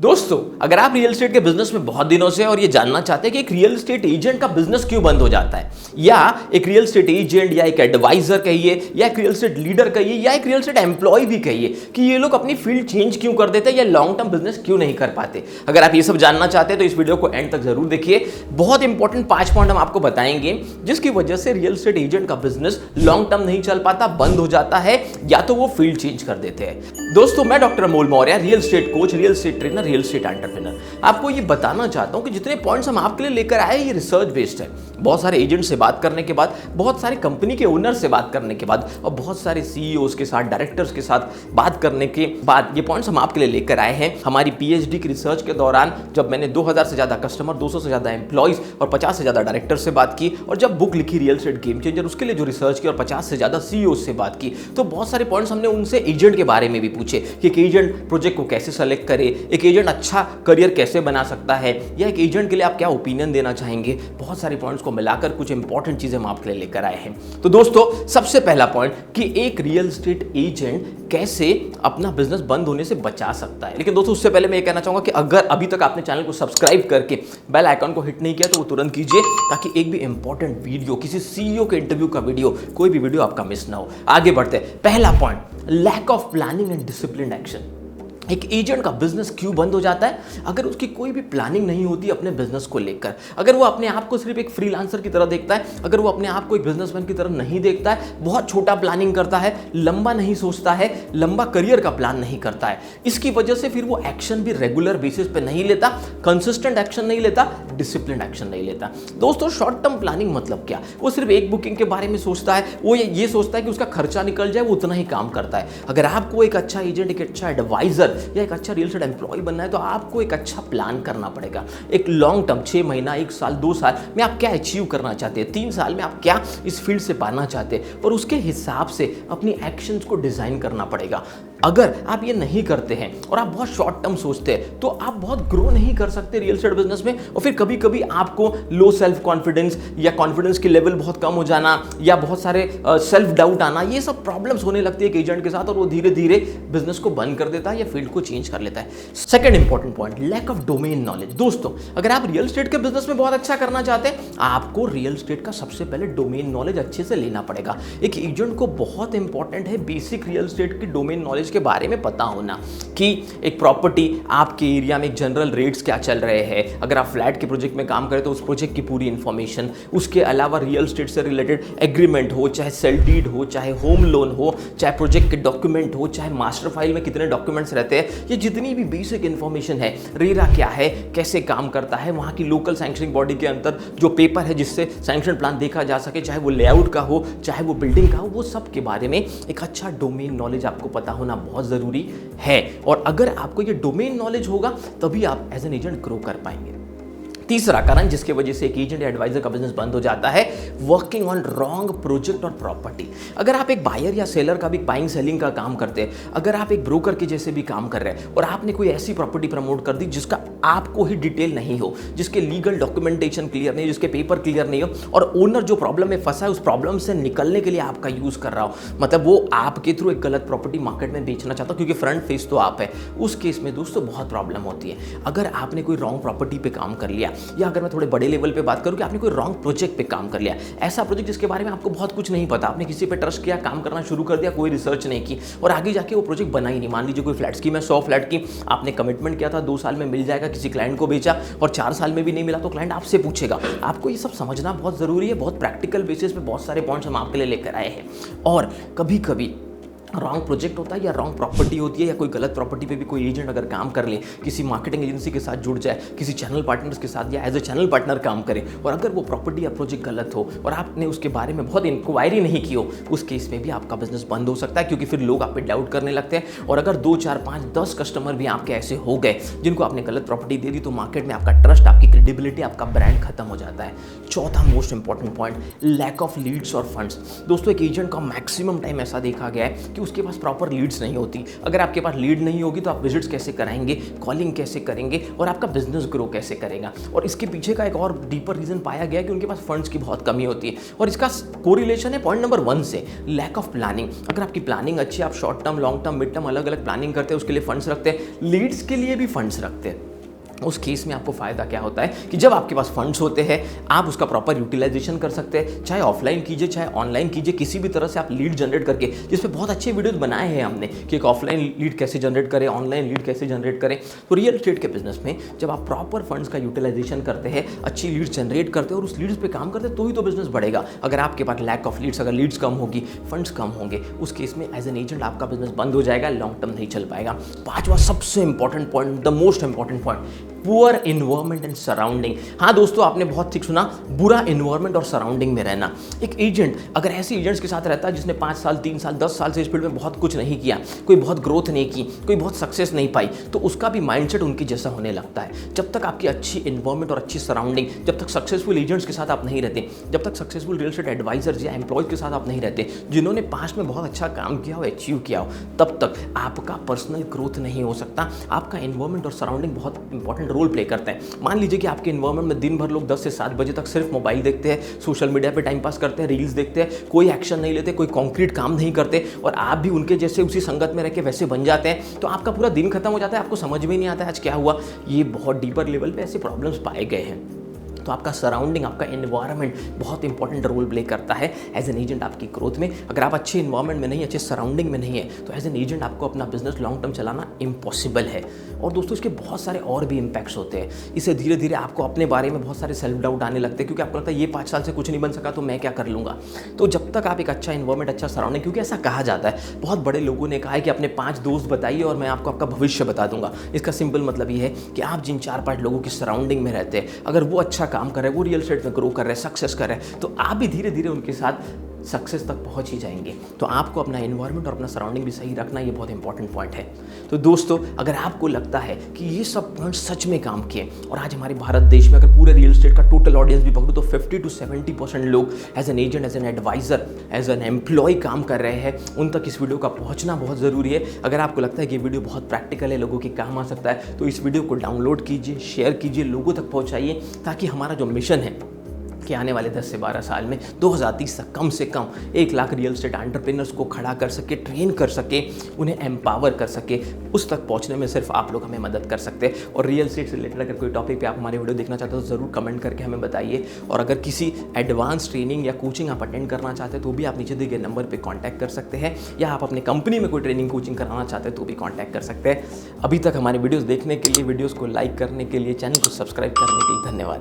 दोस्तों, अगर आप रियल एस्टेट के बिजनेस में बहुत दिनों से और ये जानना चाहते हैं कि एक रियल एस्टेट एजेंट का बिजनेस क्यों बंद हो जाता है, या एक रियल एस्टेट एजेंट या एक एडवाइजर कहिए या एक रियल एस्टेट लीडर कहिए या एक रियल एस्टेट एम्प्लॉय भी कहिए कि ये लोग अपनी फील्ड चेंज क्यों कर देते हैं या लॉन्ग टर्म बिजनेस क्यों नहीं कर पाते, अगर आप ये सब जानना चाहते हैं तो इस वीडियो को एंड तक जरूर देखिए। बहुत इंपॉर्टेंट 5 पॉइंट हम आपको बताएंगे जिसकी वजह से रियल एस्टेट एजेंट का बिजनेस लॉन्ग टर्म नहीं चल पाता, बंद हो जाता है या तो वो फील्ड चेंज कर देते हैं। दोस्तों, मैं doctor Amol Maurya, real estate coach, real estate trainer, real estate entrepreneur, आपको ये बताना चाहता हूं कि जितने पॉइंट्स हम आपके लिए लेकर आए ये रिसर्च बेस्ड है। बहुत सारे एजेंट से बात करने के बाद, बहुत सारे कंपनी के ओनर से बात करने के बाद और बहुत सारे सीईओज के साथ, डायरेक्टर्स के साथ बात करने के बाद ये पॉइंट्स हम आपके लिए लेकर आए हैं। हमारी पीएचडी की रिसर्च के दौरान जब मैंने 2000 से ज्यादा कस्टमर, 200 से ज्यादा एम्प्लॉइज और 50 से ज्यादा डायरेक्टर से बात की, और जब बुक लिखी रियल एस्टेट गेम चेंजर, उसके लिए जो रिसर्च की और 50 से ज्यादा सीईओ से बात की, तो बहुत सारे पॉइंट्स हमने उनसे एजेंट के बारे में भी पूछे कि एक एजेंट प्रोजेक्ट को कैसे सेलेक्ट करे, एक एजेंट अच्छा करियर कैसे बना सकता है, या एक एजेंट के लिए आप क्या ओपिनियन देना चाहेंगे। बहुत सारे पॉइंट्स को मिलाकर कुछ इंपॉर्टेंट चीजें हम आपके लिए लेकर आए हैं। तो दोस्तों, सबसे पहला पॉइंट कि एक रियल एस्टेट एजेंट कैसे अपना बिजनेस बंद होने से बचा सकता है। लेकिन दोस्तों, उससे पहले मैं ये कहना चाहूंगा कि अगर अभी तक आपने चैनल को सब्सक्राइब करके बेल आइकन को हिट नहीं किया तो वो तुरंत कीजिए, ताकि एक भी इंपॉर्टेंट वीडियो, किसी सीईओ के इंटरव्यू का वीडियो, कोई भी वीडियो आपका मिस ना हो। आगे बढ़ते हैं। पहला point, lack of planning and discipline action. एक एजेंट का बिजनेस क्यों बंद हो जाता है? अगर उसकी कोई भी प्लानिंग नहीं होती अपने बिजनेस को लेकर, अगर वो अपने आप को सिर्फ एक फ्रीलांसर की तरह देखता है, अगर वो अपने आप को एक बिजनेसमैन की तरह नहीं देखता है, बहुत छोटा प्लानिंग करता है, लंबा नहीं सोचता है, लंबा करियर का प्लान नहीं करता है, इसकी वजह से फिर वो एक्शन भी रेगुलर बेसिस पे नहीं लेता, कंसिस्टेंट एक्शन नहीं लेता, डिसिप्लिन एक्शन नहीं लेता। दोस्तों, शॉर्ट टर्म प्लानिंग मतलब क्या? वो सिर्फ एक बुकिंग के बारे में सोचता है, वो ये सोचता है कि उसका खर्चा निकल जाए, वो उतना ही काम करता है। अगर आपको एक अच्छा एजेंट, एक अच्छा एडवाइजर या एक अच्छा रियल एस्टेट एम्प्लॉय बनना है तो आपको एक अच्छा प्लान करना पड़ेगा। एक लॉन्ग टर्म, 6 महीना, 1 साल, 2 साल में आप क्या अचीव करना चाहते हैं, 3 साल में आप क्या इस फील्ड से पाना चाहते हैं, और उसके हिसाब से अपनी एक्शंस को डिजाइन करना पड़ेगा। अगर आप ये नहीं करते हैं और आप बहुत शॉर्ट टर्म सोचते हैं तो आप बहुत ग्रो नहीं कर सकते रियल एस्टेट बिजनेस में, और फिर कभी कभी आपको लो सेल्फ कॉन्फिडेंस या कॉन्फिडेंस की लेवल बहुत कम हो जाना या बहुत सारे सेल्फ डाउट आना, ये सब प्रॉब्लम्स होने लगती है एक एजेंट के साथ, और वो धीरे धीरे बिजनेस को बंद कर देता है या फील्ड को चेंज कर लेता है। Second important point, lack of domain knowledge. दोस्तों, अगर आप रियल एस्टेट के बिजनेस में बहुत अच्छा करना चाहते हैं, आपको रियल एस्टेट का सबसे पहले डोमेन नॉलेज अच्छे से लेना पड़ेगा। एक एजेंट को बहुत इंपॉर्टेंट है बेसिक रियल एस्टेट की डोमेन नॉलेज के बारे में पता होना कि एक प्रॉपर्टी आपके एरिया में जनरल रेट्स क्या चल रहे हैं। अगर आप फ्लैट के प्रोजेक्ट में काम करें तो उस प्रोजेक्ट की पूरी इंफॉर्मेशन, उसके अलावा रियल एस्टेट से रिलेटेड एग्रीमेंट हो, चाहे सेल डीड हो, चाहे होम लोन हो, चाहे प्रोजेक्ट के डॉक्यूमेंट हो, चाहे मास्टर फाइल में कितने डॉक्यूमेंट्स रहते हैं, ये जितनी भी बेसिक इंफॉर्मेशन है, रेरा क्या है, कैसे काम करता है, वहां की लोकल सैंक्शनिंग बॉडी के अंदर जो पेपर है जिससे सैंक्शन प्लान देखा जा सके, चाहे वो लेआउट का हो, चाहे वो बिल्डिंग का हो, वो सब के बारे में एक अच्छा डोमेन नॉलेज आपको पता होना बहुत जरूरी है। और अगर आपको ये डोमेन नॉलेज होगा तभी आप एज एन एजेंट ग्रो कर पाएंगे। तीसरा कारण जिसकी वजह से एक एजेंट या एडवाइजर का बिजनेस बंद हो जाता है, वर्किंग ऑन रॉन्ग प्रोजेक्ट और प्रॉपर्टी। अगर आप एक बायर या सेलर का भी बाइंग सेलिंग का काम करते हैं, अगर आप एक ब्रोकर के जैसे भी काम कर रहे हैं और आपने कोई ऐसी प्रॉपर्टी प्रमोट कर दी जिसका आपको ही डिटेल नहीं हो, जिसके लीगल डॉक्यूमेंटेशन क्लियर नहीं हो, जिसके पेपर क्लियर नहीं हो, और ओनर जो प्रॉब्लम में फंसा है उस प्रॉब्लम से निकलने के लिए आपका यूज कर रहा हो, मतलब वो आपके थ्रू एक गलत प्रॉपर्टी मार्केट में बेचना चाहता हो क्योंकि फ्रंट फेस तो आप है, उस केस में दोस्तों बहुत प्रॉब्लम होती है। अगर आपने कोई रॉन्ग प्रॉपर्टी पे काम कर लिया, या अगर मैं थोड़े बड़े लेवल पे बात करूं कि आपने कोई रॉन्ग प्रोजेक्ट पे काम कर लिया, ऐसा प्रोजेक्ट जिसके बारे में आपको बहुत कुछ नहीं पता, आपने किसी पे ट्रस्ट किया, काम करना शुरू कर दिया, कोई रिसर्च नहीं की और आगे जाके वो प्रोजेक्ट बना ही नहीं। मान लीजिए कोई फ्लैट स्कीम है, 100 फ्लैट की, आपने कमिटमेंट किया था 2 साल में मिल जाएगा, किसी क्लाइंट को बेचा और 4 साल में भी नहीं मिला तो क्लाइंट आपसे पूछेगा। आपको ये सब समझना बहुत जरूरी है। बहुत प्रैक्टिकल बेसिस पे बहुत सारे पॉइंट्स हम आपके लिए लेकर आए हैं। और कभी कभी रॉन्ग प्रोजेक्ट होता है या रॉन्ग प्रॉपर्टी होती है, या कोई गलत प्रॉपर्टी पे भी कोई एजेंट अगर काम कर ले, किसी मार्केटिंग एजेंसी के साथ जुड़ जाए, किसी चैनल पार्टनर्स के साथ या एज ए चैनल पार्टनर काम करे, और अगर वो प्रॉपर्टी या प्रोजेक्ट गलत हो और आपने उसके बारे में बहुत इंक्वायरी नहीं की हो, उस केस में भी आपका बिजनेस बंद हो सकता है, क्योंकि फिर लोग आप पे डाउट करने लगते हैं। और अगर 2, 4, 5, 10 कस्टमर भी आपके ऐसे हो गए जिनको आपने गलत प्रॉपर्टी दे दी, तो मार्केट में आपका ट्रस्ट, आपकी क्रेडिबिलिटी, आपका ब्रांड खत्म हो जाता है। चौथा most important point, lack of leads और फंड्स। दोस्तों, एक एजेंट का मैक्सिमम टाइम ऐसा देखा गया है कि कि उसके पास प्रॉपर लीड्स नहीं होती। अगर आपके पास लीड नहीं होगी तो आप विजिट्स कैसे कराएंगे, कॉलिंग कैसे करेंगे और आपका बिजनेस ग्रो कैसे करेगा। और इसके पीछे का एक और डीपर रीजन पाया गया कि उनके पास फंड्स की बहुत कमी होती है और इसका कोरिलेशन है पॉइंट नंबर 1 से, लैक ऑफ प्लानिंग। अगर आपकी प्लानिंग अच्छी है, आप short term, long term, mid term अलग अलग प्लानिंग करते हैं, उसके लिए फंड्स रखते हैं, लीड्स के लिए भी फंड्स रखते हैं, उस केस में आपको फ़ायदा क्या होता है कि जब आपके पास फंड्स होते हैं आप उसका प्रॉपर यूटिलाइजेशन कर सकते हैं, चाहे ऑफलाइन कीजिए चाहे ऑनलाइन कीजिए, किसी भी तरह से आप लीड जनरेट करके, जिस पे बहुत अच्छे वीडियोस बनाए हैं हमने कि एक ऑफलाइन लीड कैसे जनरेट करें, ऑनलाइन लीड कैसे जनरेट करें। तो रियल एस्टेट के बिजनेस में जब आप प्रॉपर फंड्स का यूटिलाइजेशन करते हैं, अच्छी लीड्स जनरेट करते हैं और उस लीड्स पे काम करते हैं तो ही तो बिजनेस बढ़ेगा। अगर आपके पास लैक ऑफ लीड्स, अगर लीड्स कम होगी, फंड्स कम होंगे, उस केस में एज एन एजेंट आपका बिजनेस बंद हो जाएगा, लॉन्ग टर्म नहीं चल पाएगा। पांचवा सबसे important point, the most important point, poor environment and surrounding. हाँ दोस्तों, आपने बहुत ठीक सुना, बुरा एनवायरनमेंट और सराउंडिंग में रहना। एक एजेंट अगर ऐसे एजेंट्स के साथ रहता है जिसने 5 साल, 3 साल, 10 साल से इस फील्ड में बहुत कुछ नहीं किया, कोई बहुत ग्रोथ नहीं की, कोई बहुत सक्सेस नहीं पाई, तो उसका भी माइंडसेट उनकी जैसा होने लगता है। जब तक आपकी अच्छी एनवायरनमेंट और अच्छी सराउंडिंग, जब तक सक्सेसफुल एजेंट्स के साथ आप नहीं रहते, जब तक सक्सेसफुल रियल एस्टेट एडवाइजर्स या एम्प्लॉयज के साथ आप नहीं रहते जिन्होंने पास्ट में बहुत अच्छा काम किया हो, अचीव किया हो, तब तक आपका पर्सनल ग्रोथ नहीं हो सकता। आपका एनवायरनमेंट और सराउंडिंग बहुत इंपॉर्टेंट रोल प्ले करता है। मान लीजिए कि आपके एनवायरनमेंट में दिन भर लोग 10 से 7 बजे तक सिर्फ मोबाइल देखते हैं, सोशल मीडिया पे टाइम पास करते हैं, रील्स देखते हैं, कोई एक्शन नहीं लेते, कोई कॉन्क्रीट काम नहीं करते और आप भी उनके जैसे उसी संगत में रह के वैसे बन जाते हैं, तो आपका पूरा दिन खत्म हो जाता है, आपको समझ में नहीं आता है आज क्या हुआ। ये बहुत डीपर लेवल पे ऐसे प्रॉब्लम्स पाए गए हैं। तो आपका सराउंडिंग, आपका एनवायरनमेंट बहुत इंपॉर्टेंट रोल प्ले करता है एज एन एजेंट आपकी ग्रोथ में। अगर आप अच्छे एनवायरनमेंट में नहीं, अच्छे सराउंडिंग में नहीं है तो एज एन एजेंट आपको अपना बिजनेस लॉन्ग टर्म चलाना इम्पॉसिबल है। और दोस्तों इसके बहुत सारे और भी इम्पैक्ट्स होते हैं। इससे धीरे धीरे आपको अपने बारे में बहुत सारे सेल्फ डाउट आने लगते हैं, क्योंकि आपको लगता है ये 5 साल से कुछ नहीं बन सका तो मैं क्या कर लूँगा। तो जब तक आप एक अच्छा एनवायरनमेंट, अच्छा सराउंडिंग, क्योंकि ऐसा कहा जाता है, बहुत बड़े लोगों ने कहा है कि अपने 5 दोस्त बताइए और मैं आपको आपका भविष्य बता दूंगा। इसका सिंपल मतलब ये है कि आप जिन 4-5 लोगों की सराउंडिंग में रहते हैं, अगर वो अच्छा काम कर रहे हैं, वो रियल एस्टेट में ग्रो कर रहे हैं, सक्सेस कर रहे हैं, तो आप भी धीरे धीरे उनके साथ सक्सेस तक पहुंच ही जाएंगे। तो आपको अपना एनवायरनमेंट और अपना सराउंडिंग भी सही रखना, ये बहुत इंपॉर्टेंट पॉइंट है। तो दोस्तों अगर आपको लगता है कि ये सब पॉइंट सच में काम किए और आज हमारे भारत देश में अगर पूरे रियल एस्टेट का टोटल ऑडियंस भी पकड़ो तो 50 to 70% लोग as an agent, as an advisor, as an employ काम कर रहे हैं, उन तक इस वीडियो का पहुंचना बहुत ज़रूरी है। अगर आपको लगता है कि ये वीडियो बहुत प्रैक्टिकल है, लोगों के काम आ सकता है, तो इस वीडियो को डाउनलोड कीजिए, शेयर कीजिए, लोगों तक पहुँचाइए, ताकि हमारा जो मिशन है कि आने वाले 10 से 12 साल में 2030 तक कम से कम 1 लाख रियल एस्टेट एंटरप्रेन्योर्स को खड़ा कर सके, ट्रेन कर सके, उन्हें एम्पावर कर सके, उस तक पहुंचने में सिर्फ आप लोग हमें मदद कर सकते हैं। और रियल एस्टेट से रिलेटेड अगर कोई टॉपिक पे आप हमारे वीडियो देखना चाहते हो तो ज़रूर कमेंट करके हमें बताइए। और अगर किसी एडवांस ट्रेनिंग या कोचिंग आप अटेंड करना चाहते हैं तो भी आप नीचे दिए गए नंबर पर कॉन्टैक्ट कर सकते हैं, या आप अपने कंपनी में कोई ट्रेनिंग कोचिंग कराना चाहते हैं तो भी कॉन्टैक्ट कर सकते हैं। अभी तक हमारे वीडियोज़ देखने के लिए, वीडियोज़ को लाइक करने के लिए, चैनल को सब्सक्राइब करने के लिए धन्यवाद।